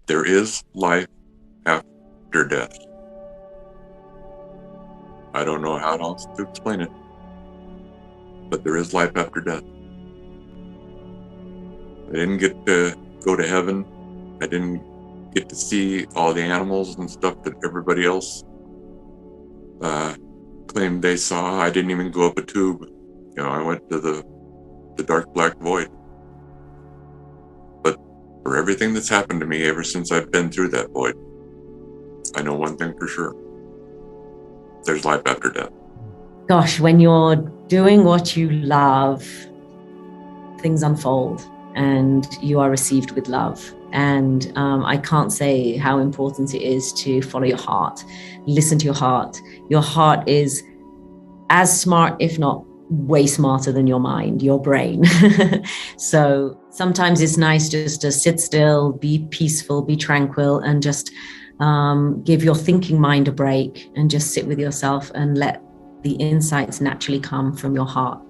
There is life after death. I don't know how else to explain it, but there is life after death. I didn't get to go to heaven. I didn't get to see all the animals and stuff that everybody else claimed they saw. I didn't even go up a tube. I went to the dark black void. But for everything that's happened to me ever since I've been through that void, I know one thing for sure. There's life after death. Gosh, when you're doing what you love, things unfold and you are received with love. And I can't say how important it is to follow your heart, listen to your heart. Your heart is as smart, if not way smarter than your mind, your brain. So sometimes it's nice just to sit still, be peaceful, be tranquil, and just give your thinking mind a break and just sit with yourself and let the insights naturally come from your heart.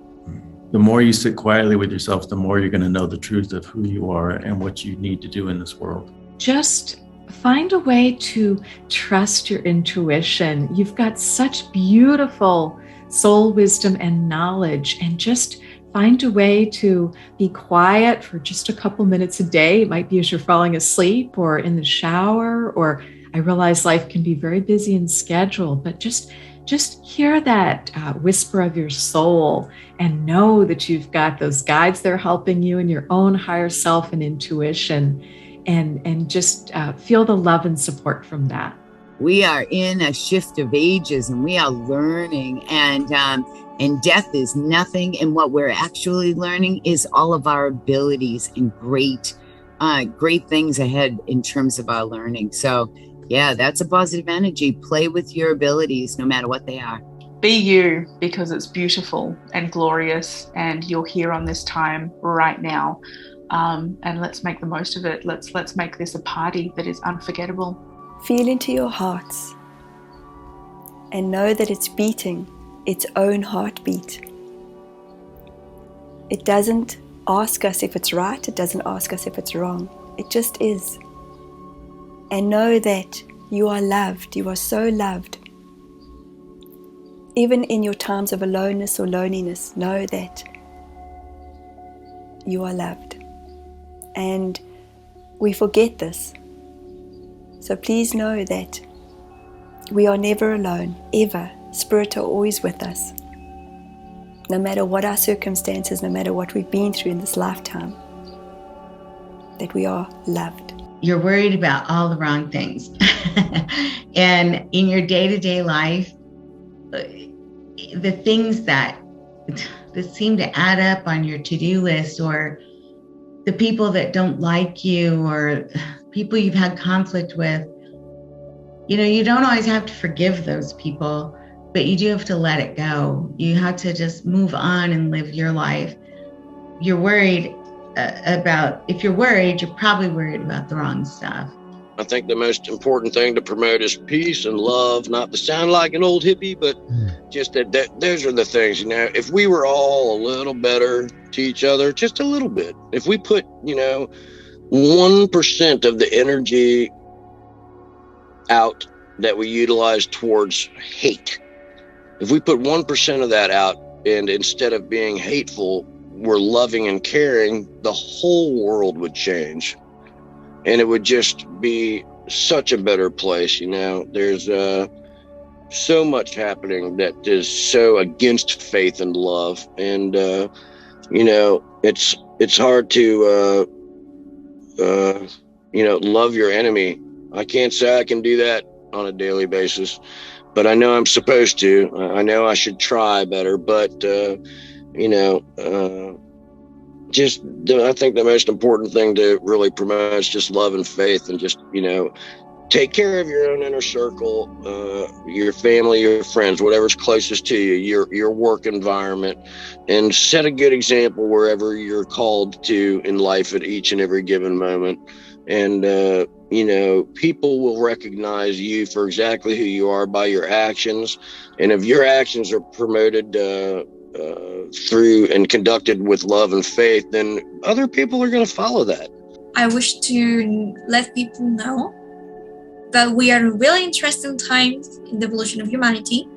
The more you sit quietly with yourself, the more you're going to know the truth of who you are and what you need to do in this world. Just find a way to trust your intuition. You've got such beautiful soul wisdom and knowledge, and just find a way to be quiet for just a couple minutes a day. It might be as you're falling asleep or in the shower, or I realize life can be very busy and scheduled, but just hear that whisper of your soul and know that you've got those guides that are helping you in your own higher self and intuition, and just feel the love and support from that. We are in a shift of ages and we are learning, and death is nothing. And what we're actually learning is all of our abilities and great things ahead in terms of our learning. So yeah, that's a positive energy. Play with your abilities, no matter what they are. Be you, because it's beautiful and glorious, and you're here on this time right now. And let's make the most of it. Let's make this a party that is unforgettable. Feel into your hearts and know that it's beating its own heartbeat. It doesn't ask us if it's right. It doesn't ask us if it's wrong. It just is. And know that you are loved. You are so loved. Even in your times of aloneness or loneliness, know that you are loved. And we forget this. So please know that we are never alone, ever. Spirit are always with us. No matter what our circumstances, no matter what we've been through in this lifetime, that we are loved. You're worried about all the wrong things. And in your day-to-day life, the things that seem to add up on your to-do list, or the people that don't like you, or people you've had conflict with, you don't always have to forgive those people, but you do have to let it go. You have to just move on and live your life. You're worried if you're worried, you're probably worried about the wrong stuff. I think the most important thing to promote is peace and love, not to sound like an old hippie, but just that those are the things, if we were all a little better to each other, just a little bit, if we put, 1% of the energy out that we utilize towards hate, if we put 1% of that out, and instead of being hateful, we're loving and caring, the whole world would change. And it would just be such a better place. There's so much happening that is so against faith and love. And, it's hard to, love your enemy. I can't say I can do that on a daily basis, but I know I'm supposed to. I know I should try better, but, I think the most important thing to really promote is just love and faith, and just, take care of your own inner circle, your family, your friends, whatever's closest to you, your work environment, and set a good example wherever you're called to in life at each and every given moment. And, people will recognize you for exactly who you are by your actions. And if your actions are promoted, through and conducted with love and faith, then other people are going to follow that. I wish to let people know that we are in really interesting times in the evolution of humanity,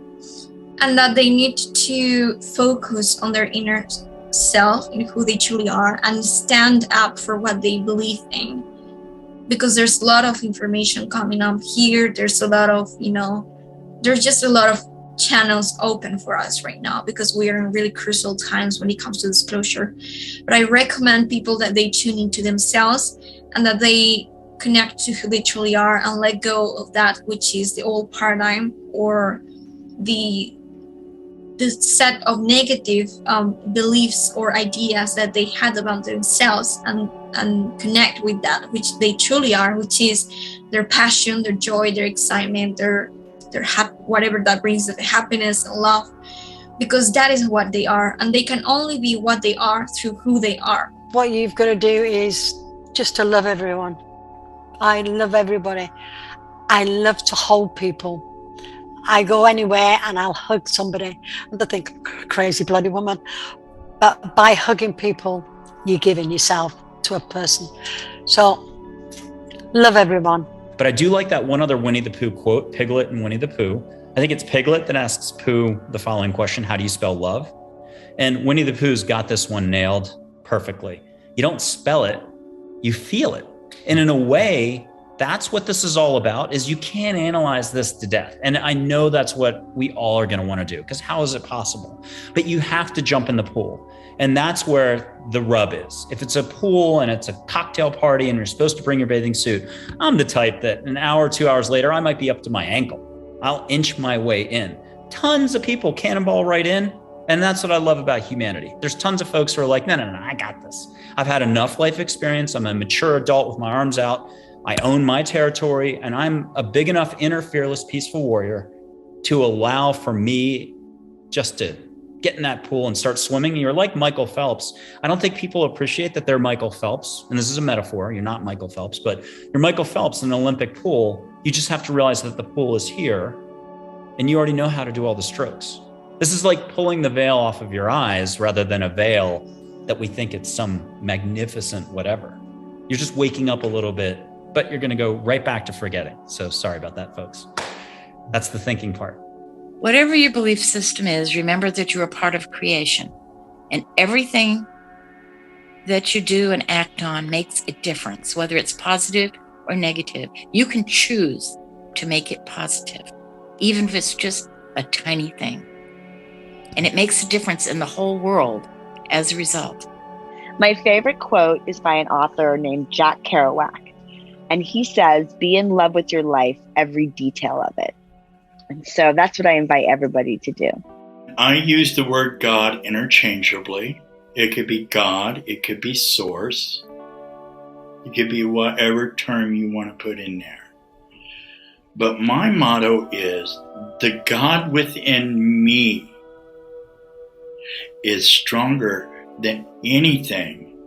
and that they need to focus on their inner self and who they truly are, and stand up for what they believe in. Because there's a lot of information coming up here. There's a lot of, there's just a lot of channels open for us right now, because we are in really crucial times when it comes to disclosure. But I recommend people that they tune into themselves and that they connect to who they truly are and let go of that which is the old paradigm or the set of negative beliefs or ideas that they had about themselves, and connect with that which they truly are, which is their passion, their joy, their excitement, their whatever that brings them happiness and love, because that is what they are, and they can only be what they are through who they are. What you've got to do is just to love everyone. I love everybody. I love to hold people. I go anywhere and I'll hug somebody. And they think, crazy bloody woman. But by hugging people, you're giving yourself to a person. So, love everyone. But I do like that one other Winnie the Pooh quote, Piglet and Winnie the Pooh. I think it's Piglet that asks Pooh the following question: how do you spell love? And Winnie the Pooh's got this one nailed perfectly. You don't spell it, you feel it. And in a way, that's what this is all about, is you can't analyze this to death. And I know that's what we all are going to want to do, because how is it possible? But you have to jump in the pool. And that's where the rub is. If it's a pool and it's a cocktail party and you're supposed to bring your bathing suit, I'm the type that an hour, 2 hours later, I might be up to my ankle. I'll inch my way in. Tons of people cannonball right in. And that's what I love about humanity. There's tons of folks who are like, no, I got this. I've had enough life experience. I'm a mature adult with my arms out. I own my territory, and I'm a big enough inner fearless, peaceful warrior to allow for me just to get in that pool and start swimming. You're like Michael Phelps. I don't think people appreciate that they're Michael Phelps. And this is a metaphor. You're not Michael Phelps, but you're Michael Phelps in an Olympic pool. You just have to realize that the pool is here and you already know how to do all the strokes. This is like pulling the veil off of your eyes rather than a veil that we think it's some magnificent whatever. You're just waking up a little bit, but you're going to go right back to forgetting. So sorry about that, folks. That's the thinking part. Whatever your belief system is, remember that you're a part of creation, and everything that you do and act on makes a difference, whether it's positive or negative. You can choose to make it positive, even if it's just a tiny thing. And it makes a difference in the whole world as a result. My favorite quote is by an author named Jack Kerouac. And he says, be in love with your life, every detail of it. And so that's what I invite everybody to do. I use the word God interchangeably. It could be God, it could be source. It could be whatever term you want to put in there. But my motto is, the God within me is stronger than anything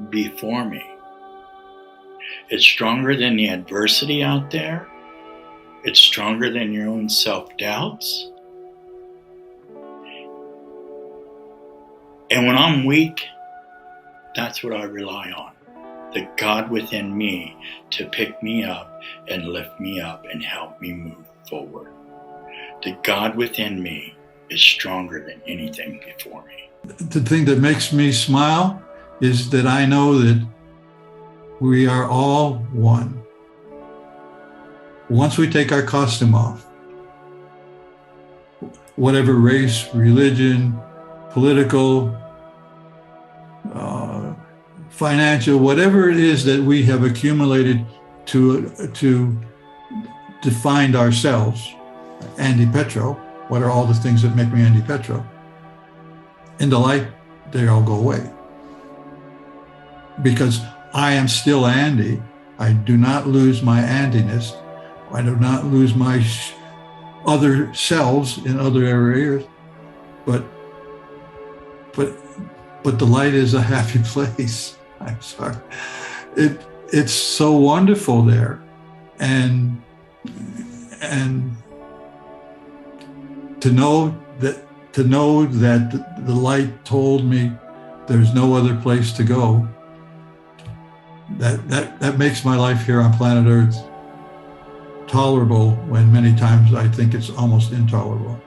before me. It's stronger than the adversity out there. It's stronger than your own self-doubts. And when I'm weak, that's what I rely on. The God within me to pick me up and lift me up and help me move forward. The God within me is stronger than anything before me. The thing that makes me smile is that I know that we are all one. Once we take our costume off, whatever race, religion, political, financial, whatever it is that we have accumulated to define ourselves, Andy Petro, what are all the things that make me Andy Petro? In the light, they all go away. Because I am still Andy. I do not lose my Andiness. I do not lose my other selves in other areas, but the light is a happy place. I'm sorry. It's so wonderful there, and to know that the light told me there's no other place to go. that makes my life here on planet Earth tolerable when many times I think it's almost intolerable.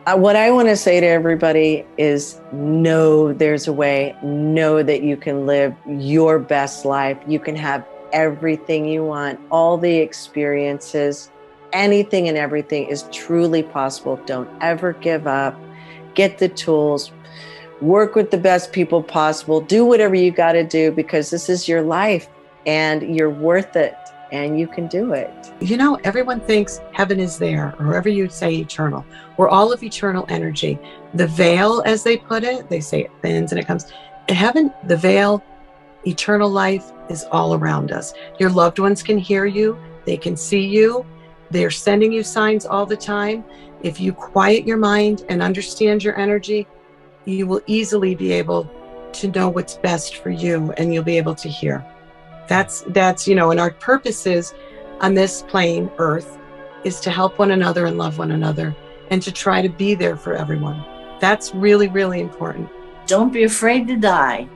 What I want to say to everybody is know there's a way. Know that you can live your best life. You can have everything you want, all the experiences, anything and everything is truly possible. Don't ever give up. Get the tools. Work with the best people possible. Do whatever you got to do because this is your life and you're worth it and you can do it. You know, everyone thinks heaven is there, or wherever you say eternal. We're all of eternal energy. The veil, as they put it, they say it thins and it comes. In heaven, the veil, eternal life is all around us. Your loved ones can hear you. They can see you. They're sending you signs all the time. If you quiet your mind and understand your energy, you will easily be able to know what's best for you and you'll be able to hear. That's, you know, and our purpose is on this plane, Earth, is to help one another and love one another and to try to be there for everyone. That's really, really important. Don't be afraid to die.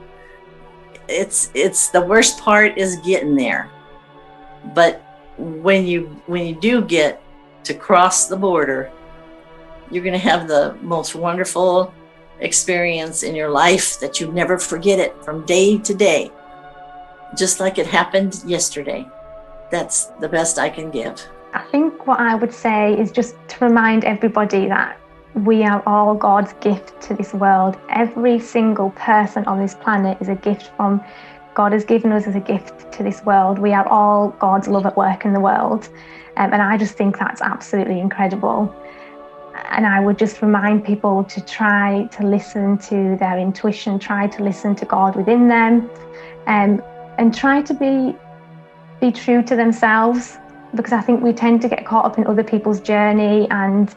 It's the worst part is getting there. But when you do get to cross the border, you're going to have the most wonderful experience in your life that you never forget it from day to day. Just like it happened yesterday. That's the best I can give. I think what I would say is just to remind everybody that we are all God's gift to this world. Every single person on this planet is a gift from God has given us as a gift to this world. We are all God's love at work in the world. And I just think that's absolutely incredible. And I would just remind people to try to listen to their intuition, try to listen to God within them, and try to be true to themselves, because I think we tend to get caught up in other people's journey and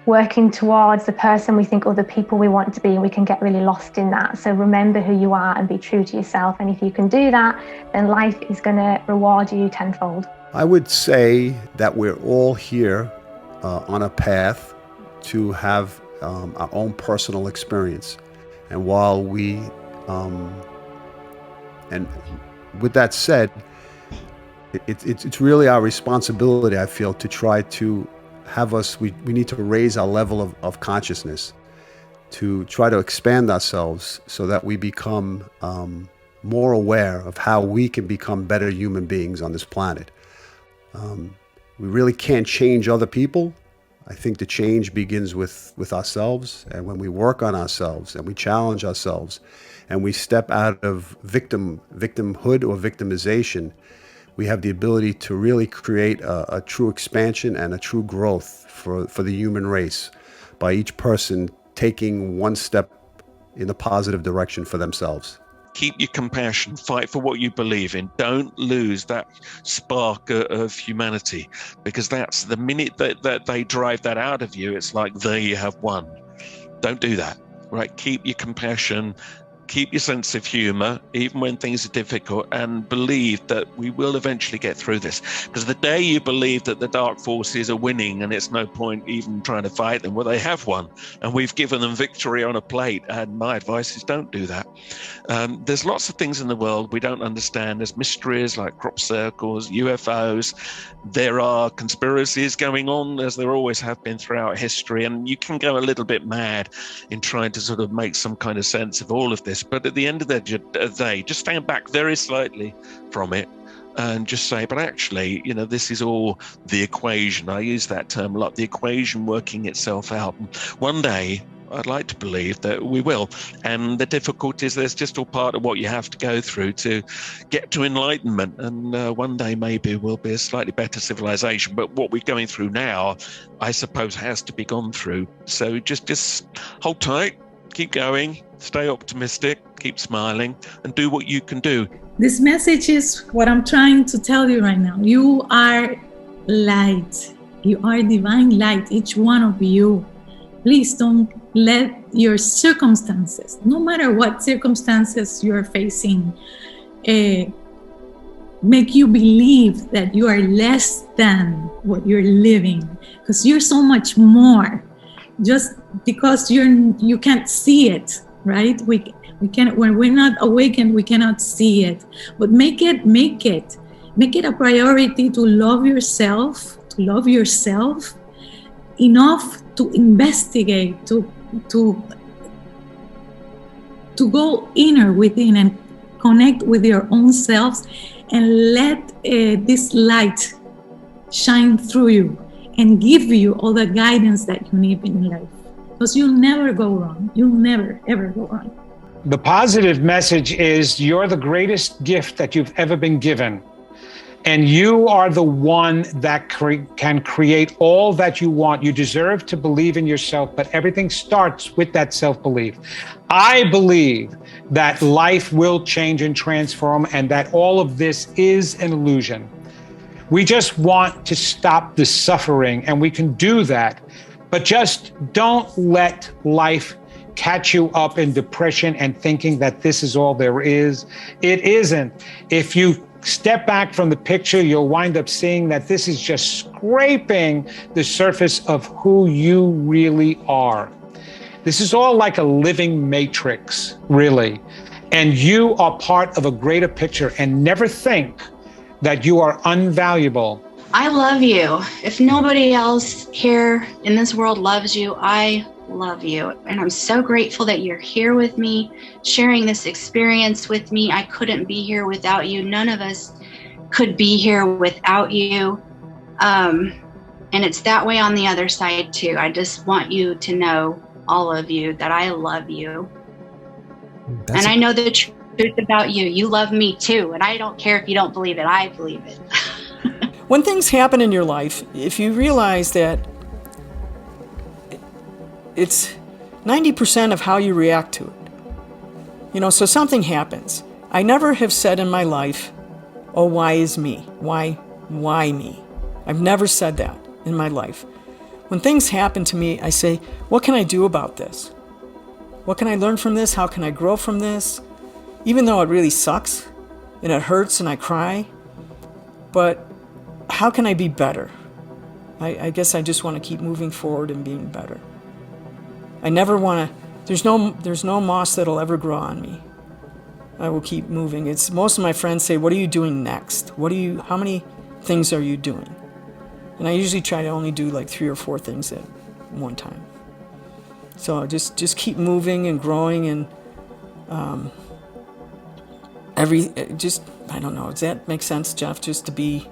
working towards the person we think other people we want to be, and we can get really lost in that. So remember who you are and be true to yourself. And if you can do that, then life is going to reward you tenfold. I would say that we're all here on a path to have our own personal experience. And while we, and with that said, it's really our responsibility, I feel, to try to have us, we need to raise our level of consciousness, to try to expand ourselves so that we become more aware of how we can become better human beings on this planet. We really can't change other people. I think the change begins with ourselves, and when we work on ourselves and we challenge ourselves and we step out of victimhood or victimization, we have the ability to really create a true expansion and a true growth for the human race by each person taking one step in a positive direction for themselves. Keep your compassion, fight for what you believe in. Don't lose that spark of humanity, because that's the minute that they drive that out of you, it's like, there you have won. Don't do that, right? Keep your compassion, keep your sense of humor, even when things are difficult, and believe that we will eventually get through this. Because the day you believe that the dark forces are winning and it's no point even trying to fight them, well, they have won, and we've given them victory on a plate. And my advice is don't do that. There's lots of things in the world we don't understand. There's mysteries like crop circles, UFOs. There are conspiracies going on, as there always have been throughout history, and you can go a little bit mad in trying to sort of make some kind of sense of all of this. But at the end of the day, just stand back very slightly from it and just say, but actually, you know, this is all the equation. I use that term a lot, the equation working itself out. And one day, I'd like to believe that we will. And the difficulties, there's just all part of what you have to go through to get to enlightenment. And one day maybe we'll be a slightly better civilization. But what we're going through now, I suppose, has to be gone through. So just hold tight, keep going, stay optimistic, keep smiling, and do what you can do. This message is what I'm trying to tell you right now. You are light. You are divine light, each one of you. Please don't let your circumstances, no matter what circumstances you're facing, make you believe that you are less than what you're living, because you're so much more. Just because you can't see it, right? When we're not awakened, we cannot see it. But make it a priority to love yourself, enough to investigate, to go inner within and connect with your own selves, and let this light shine through you and give you all the guidance that you need in life. Because you'll never go wrong. You'll never, ever go wrong. The positive message is you're the greatest gift that you've ever been given. And you are the one that can create all that you want. You deserve to believe in yourself, but everything starts with that self-belief. I believe that life will change and transform, and that all of this is an illusion. We just want to stop the suffering, and we can do that. But just don't let life catch you up in depression and thinking that this is all there is. It isn't. If you step back from the picture, you'll wind up seeing that this is just scraping the surface of who you really are. This is all like a living matrix, really. And you are part of a greater picture, and never think that you are unvaluable. I love you. If nobody else here in this world loves you, I love you. And I'm so grateful that you're here with me, sharing this experience with me. I couldn't be here without you. None of us could be here without you. And it's that way on the other side too. I just want you to know, all of you, that I love you. And I know the truth about you. You love me too. And I don't care if you don't believe it. I believe it. When things happen in your life, if you realize that it's 90% of how you react to it. So something happens. I never have said in my life, oh, why is me? Why me? I've never said that in my life. When things happen to me, I say, what can I do about this? What can I learn from this? How can I grow from this? Even though it really sucks and it hurts and I cry, but how can I be better? I guess I just want to keep moving forward and being better. I never want to, there's no moss that'll ever grow on me. I will keep moving. Most of my friends say, what are you doing next? How many things are you doing? And I usually try to only do like 3 or 4 things at one time. So just keep moving and growing, and I don't know, does that make sense, Jeff? Just to be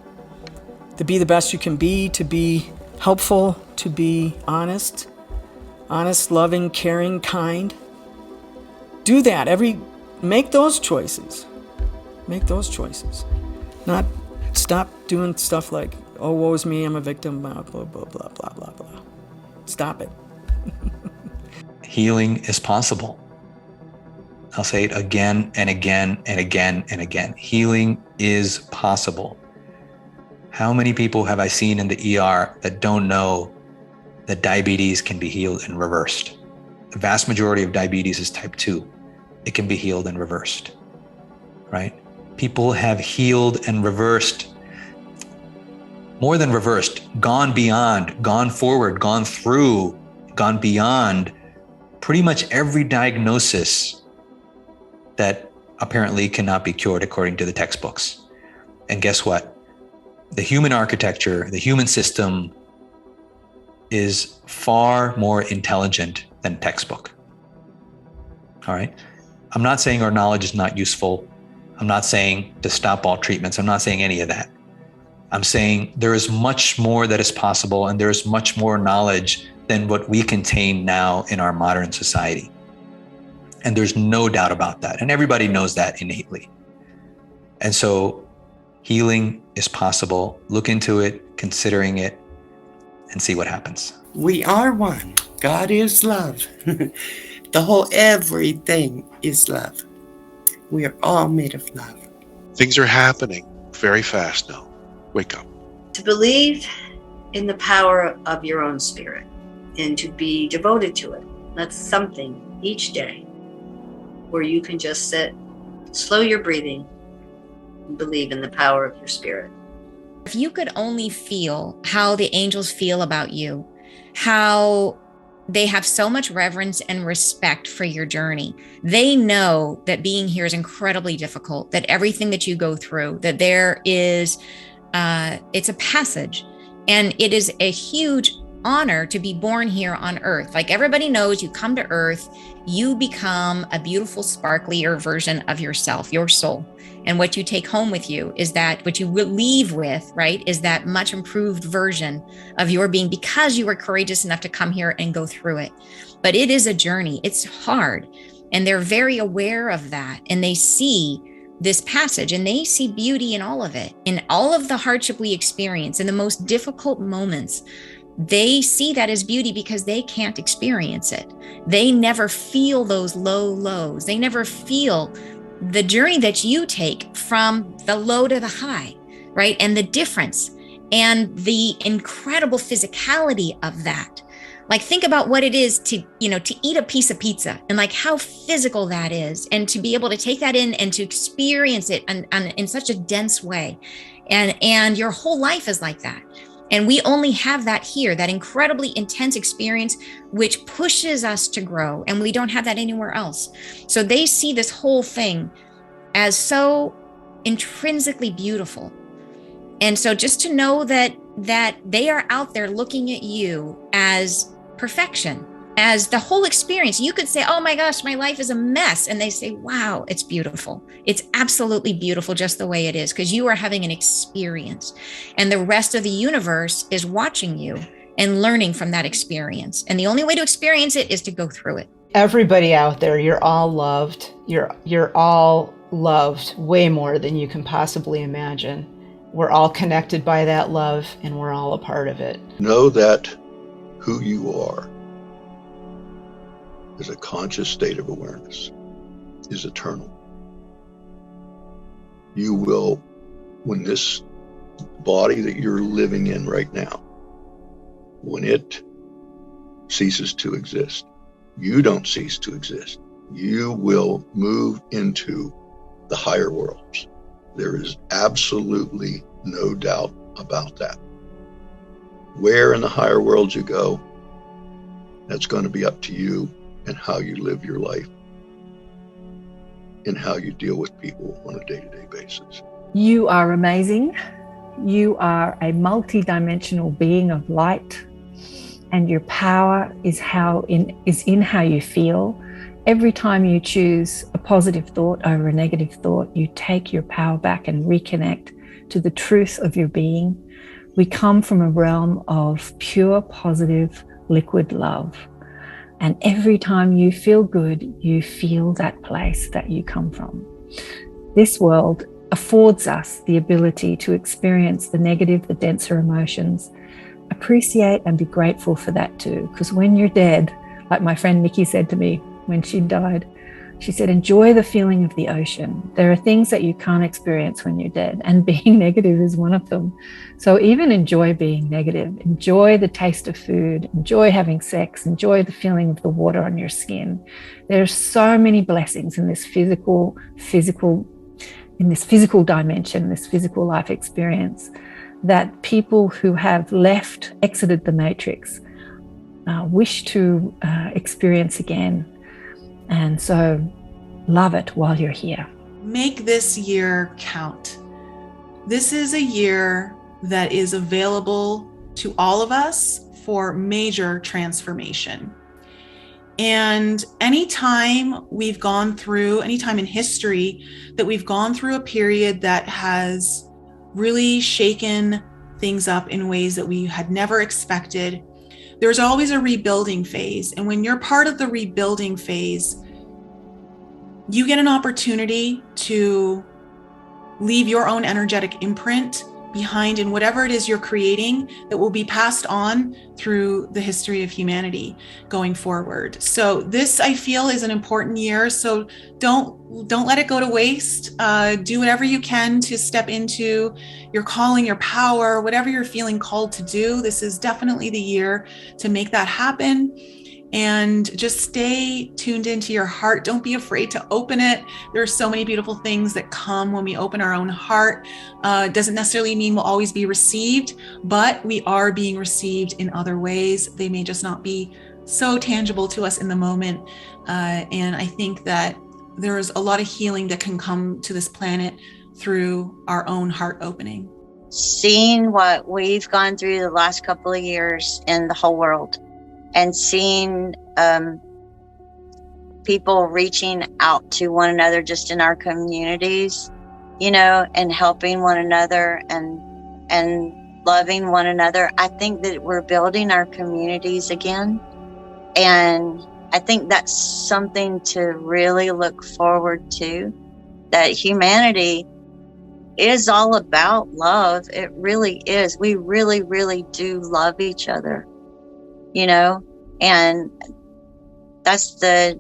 the best you can be, to be helpful, to be honest, loving, caring, kind. Do that. Make those choices. Make those choices. Not stop doing stuff like, oh, woe is me, I'm a victim, blah, blah, blah, blah, blah, blah, blah. Stop it. Healing is possible. I'll say it again and again and again and again. Healing is possible. How many people have I seen in the ER that don't know that diabetes can be healed and reversed? The vast majority of diabetes is type 2. It can be healed and reversed, right? People have healed and reversed, more than reversed, gone beyond, gone forward, gone through, gone beyond pretty much every diagnosis that apparently cannot be cured according to the textbooks. And guess what? The human architecture, the human system is far more intelligent than textbook. All right? I'm not saying our knowledge is not useful. I'm not saying to stop all treatments. I'm not saying any of that. I'm saying there is much more that is possible, and there is much more knowledge than what we contain now in our modern society. And there's no doubt about that. And everybody knows that innately. And so healing is possible. Look into it, considering it, and see what happens. We are one. God is love. The whole everything is love. We are all made of love. Things are happening very fast now. Wake up. To believe in the power of your own spirit and to be devoted to it. That's something each day where you can just sit, slow your breathing, and believe in the power of your spirit. If you could only feel how the angels feel about you, how they have so much reverence and respect for your journey. They know that being here is incredibly difficult, that everything that you go through, that there is, it's a passage, and it is a huge honor to be born here on Earth. Like everybody knows, you come to Earth, you become a beautiful, sparklier version of yourself, your soul. And what you take home with you is that, what you leave with, right, is that much improved version of your being, because you were courageous enough to come here and go through it. But it is a journey. It's hard. And they're very aware of that. And they see this passage, and they see beauty in all of it, in all of the hardship we experience, in the most difficult moments. They see that as beauty because they can't experience it. They never feel those low lows. They never feel the journey that you take from the low to the high, right? And the difference and the incredible physicality of that. Like, think about what it is to, to eat a piece of pizza, and like how physical that is, and to be able to take that in and to experience it in such a dense way. And your whole life is like that. And we only have that here, that incredibly intense experience, which pushes us to grow. And we don't have that anywhere else. So they see this whole thing as so intrinsically beautiful. And so just to know that they are out there looking at you as perfection, as the whole experience. You could say, oh my gosh, my life is a mess. And they say, wow, it's beautiful. It's absolutely beautiful just the way it is, because you are having an experience. And the rest of the universe is watching you and learning from that experience. And the only way to experience it is to go through it. Everybody out there, you're all loved. You're all loved way more than you can possibly imagine. We're all connected by that love, and we're all a part of it. Know that who you are is a conscious state of awareness, is eternal. You will, when this body that you're living in right now, when it ceases to exist, you don't cease to exist. You will move into the higher worlds. There is absolutely no doubt about that. Where in the higher worlds you go, that's going to be up to you, and how you live your life, and how you deal with people on a day-to-day basis. You are amazing. You are a multi-dimensional being of light, and your power is in how you feel. Every time you choose a positive thought over a negative thought, you take your power back and reconnect to the truth of your being. We come from a realm of pure, positive, liquid love. And every time you feel good, you feel that place that you come from. This world affords us the ability to experience the negative, the denser emotions, appreciate and be grateful for that too. Because when you're dead, like my friend Nikki said to me when she died, she said, enjoy the feeling of the ocean. There are things that you can't experience when you're dead, and being negative is one of them. So even enjoy being negative, enjoy the taste of food, enjoy having sex, enjoy the feeling of the water on your skin. There's so many blessings in this physical dimension, this physical life experience, that people who have exited the matrix, wish to experience again. And so love it while you're here. Make this year count. This is a year that is available to all of us for major transformation. And anytime in history that we've gone through a period that has really shaken things up in ways that we had never expected, there's always a rebuilding phase. And when you're part of the rebuilding phase, you get an opportunity to leave your own energetic imprint behind in whatever it is you're creating that will be passed on through the history of humanity going forward. So this, I feel, is an important year. So don't let it go to waste. Do whatever you can to step into your calling, your power, whatever you're feeling called to do. This is definitely the year to make that happen. And just stay tuned into your heart. Don't be afraid to open it. There are so many beautiful things that come when we open our own heart. It doesn't necessarily mean we'll always be received, but we are being received in other ways. They may just not be so tangible to us in the moment. And I think that there's a lot of healing that can come to this planet through our own heart opening. Seeing what we've gone through the last couple of years in the whole world, and seeing people reaching out to one another just in our communities, you know, and helping one another and loving one another. I think that we're building our communities again. And I think that's something to really look forward to, that humanity is all about love. It really is. We really, really do love each other, you know, and that's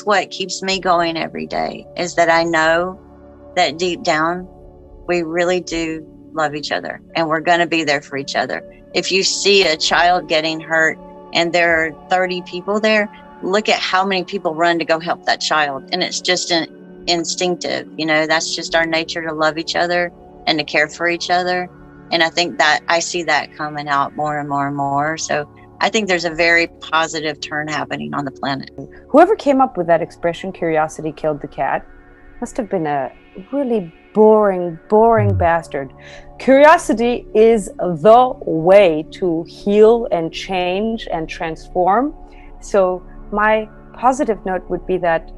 what keeps me going every day, is that I know that deep down, we really do love each other, and we're going to be there for each other. If you see a child getting hurt and there are 30 people there, look at how many people run to go help that child. And it's just instinctive, you know, that's just our nature, to love each other and to care for each other. And I think that I see that coming out more and more and more. So I think there's a very positive turn happening on the planet. Whoever came up with that expression, curiosity killed the cat, must have been a really boring bastard. Curiosity is the way to heal and change and transform. So my positive note would be that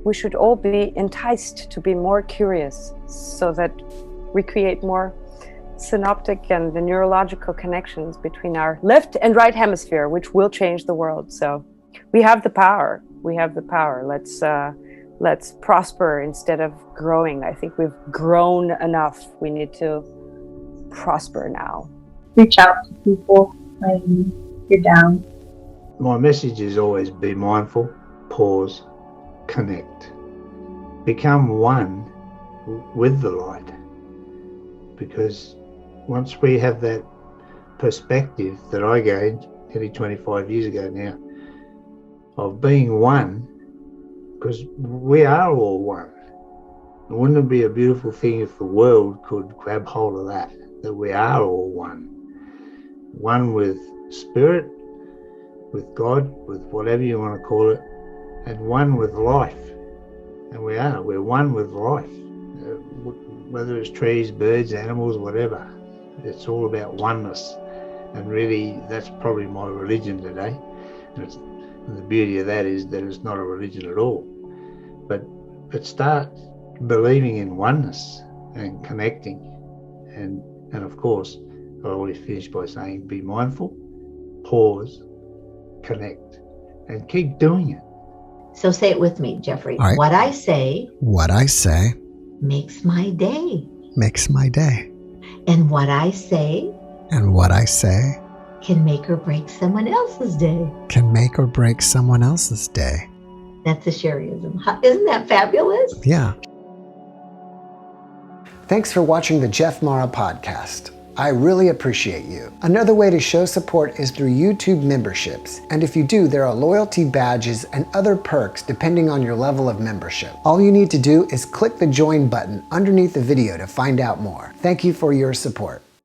we should all be enticed to be more curious, so that we create more synaptic and the neurological connections between our left and right hemisphere, which will change the world. So we have the power. Let's prosper instead of growing. I think we've grown enough. We need to prosper now. Reach out to people when you're down. My message is always be mindful, pause, connect. Become one with the light. Because once we have that perspective that I gained nearly 25 years ago now, of being one, because we are all one. Wouldn't it be a beautiful thing if the world could grab hold of that we are all one? One with spirit, with God, with whatever you want to call it, and one with life. And we're one with life. Whether it's trees, birds, animals, whatever. It's all about oneness. And really, that's probably my religion today. And the beauty of that is that it's not a religion at all. But start believing in oneness and connecting. And of course, I always finish by saying, be mindful, pause, connect, and keep doing it. So say it with me, Jeffrey. All right. What I say makes my day. And what I say can make or break someone else's day. That's a Shearism. Isn't that fabulous? Yeah. Thanks for watching the Jeff Mara podcast. I really appreciate you. Another way to show support is through YouTube memberships. And if you do, there are loyalty badges and other perks depending on your level of membership. All you need to do is click the join button underneath the video to find out more. Thank you for your support.